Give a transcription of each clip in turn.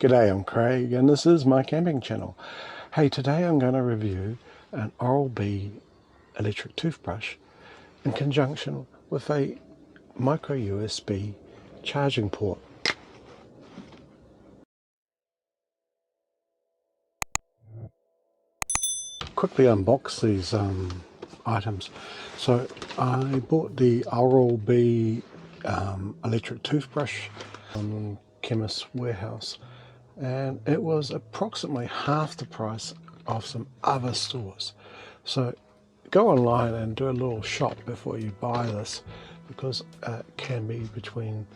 G'day, I'm Craig and this is my camping channel. Hey, today I'm going to review an Oral-B electric toothbrush in conjunction with a micro USB charging port. Quickly unbox these items. So I bought the Oral-B electric toothbrush from Chemist Warehouse, and it was approximately half the price of some other stores. So go online and do a little shop before you buy this, because it can be between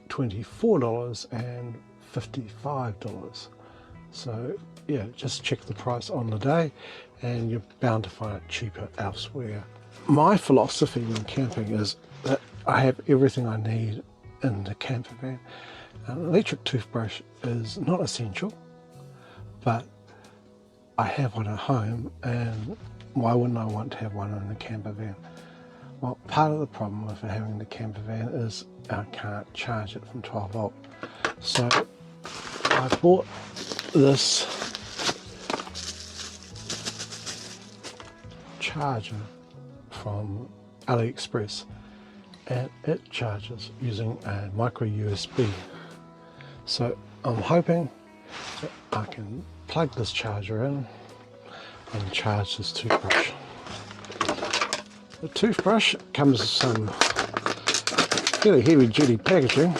$24 and $55. So yeah, just check the price on the day and you're bound to find it cheaper elsewhere. My philosophy when camping is that I have everything I need in the camper van. An electric toothbrush is not essential, but I have one at home, and why wouldn't I want to have one in the camper van? Well, part of the problem with having the camper van is I can't charge it from 12 volt. So I bought this charger from AliExpress, and it charges using a micro USB. So I'm hoping that I can plug this charger in and charge this toothbrush. The toothbrush comes with some fairly heavy duty packaging.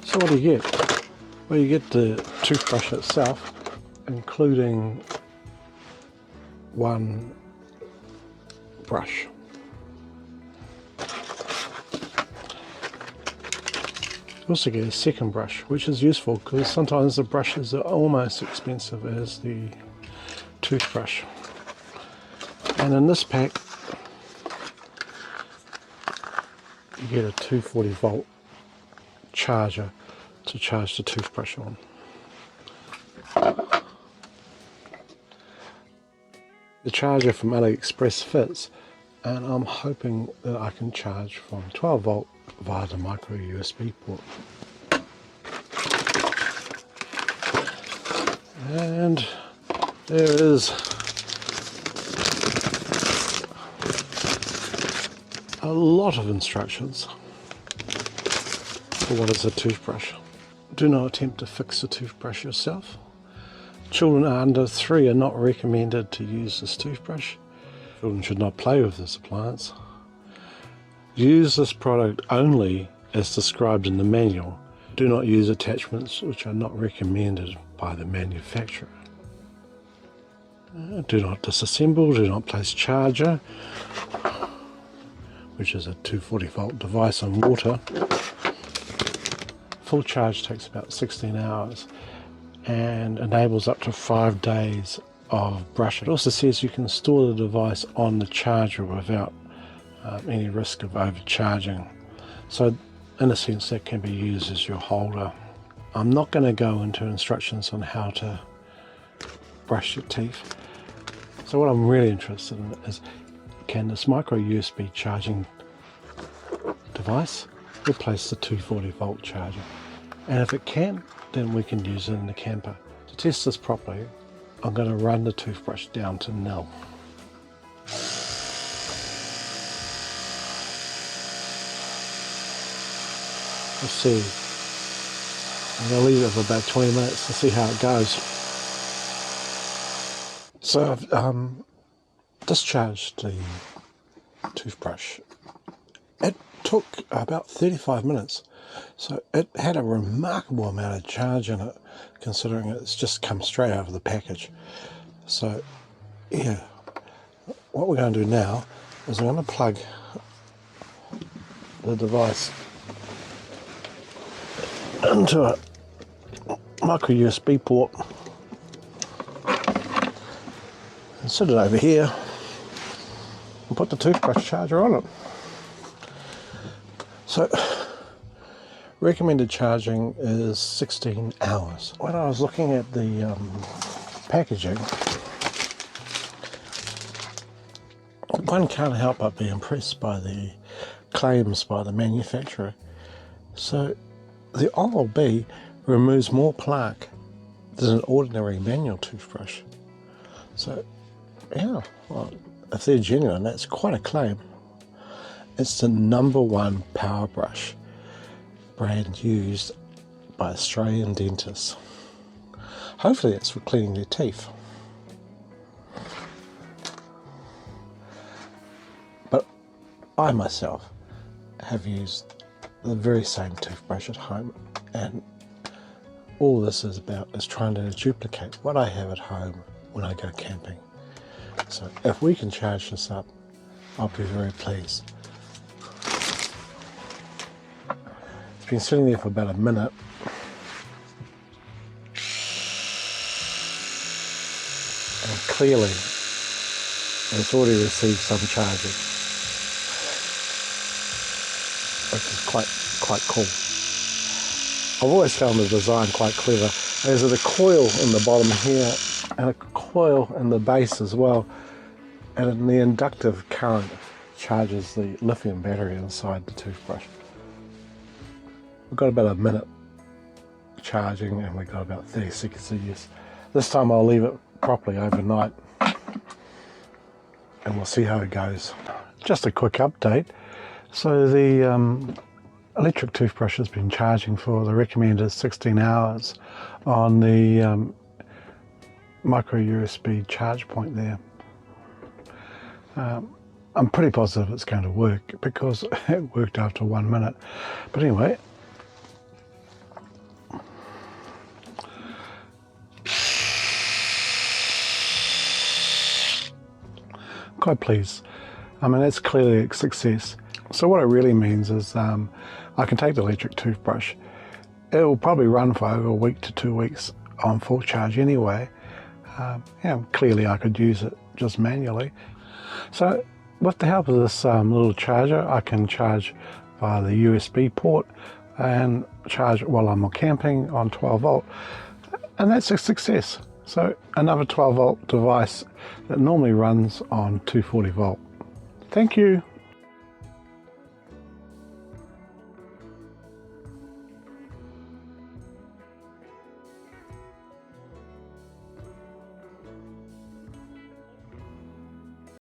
So what do you get? Well, you get the toothbrush itself, including one brush. You also get a second brush, which is useful because sometimes the brushes are almost as expensive as the toothbrush. And in this pack, you get a 240 volt charger to charge the toothbrush on. The charger from AliExpress fits, and I'm hoping that I can charge from 12 volt via the micro USB port. And there is a lot of instructions for what is a toothbrush. Do not attempt to fix the toothbrush yourself. Children under 3 are not recommended to use this toothbrush. Children should not play with this appliance. Use this product only as described in the manual. Do not use attachments which are not recommended by the manufacturer. Do not disassemble, do not place charger, which is a 240 volt device, on water. Full charge takes about 16 hours and enables up to 5 days of brushing. It also says you can store the device on the charger without any risk of overcharging. So in a sense that can be used as your holder. I'm not going to go into instructions on how to brush your teeth. So what I'm really interested in is, can this micro USB charging device replace the 240 volt charger? And if it can, then we can use it in the camper. To test this properly, I'm going to run the toothbrush down to nil. Let's see. I'm going to leave it for about 20 minutes to see how it goes. So I've discharged the toothbrush. It took about 35 minutes. So it had a remarkable amount of charge in it, considering it's just come straight out of the package. So yeah, what we're going to do now is I'm going to plug the device into a micro USB port and set it over here and put the toothbrush charger on it. So recommended charging is 16 hours. When I was looking at the packaging, one can't help but be impressed by the claims by the manufacturer. So the Oral-B removes more plaque than an ordinary manual toothbrush. So yeah, well, if they're genuine, that's quite a claim. It's the #1 power brush brand used by Australian dentists. Hopefully it's for cleaning their teeth. But I myself have used the very same toothbrush at home, and all this is about is trying to duplicate what I have at home when I go camping. So if we can charge this up, I'll be very pleased. It's been sitting there for about a minute. And clearly it's already received some charging, which is quite cool. I've always found the design quite clever. There's a coil in the bottom here and a coil in the base as well, and the inductive current charges the lithium battery inside the toothbrush. We've got about a minute charging and we've got about 30 seconds of use. This time I'll leave it properly overnight and we'll see how it goes. Just a quick update. So the electric toothbrush has been charging for the recommended 16 hours on the micro USB charge point there. I'm pretty positive it's going to work because it worked after 1 minute. But anyway, quite pleased. I mean, that's clearly a success. So what it really means is I can take the electric toothbrush. It will probably run for over a week to 2 weeks on full charge anyway. Yeah, clearly I could use it just manually. So with the help of this little charger, I can charge via the USB port and charge while I'm camping on 12 volt. And that's a success. So another 12 volt device that normally runs on 240 volt. Thank you.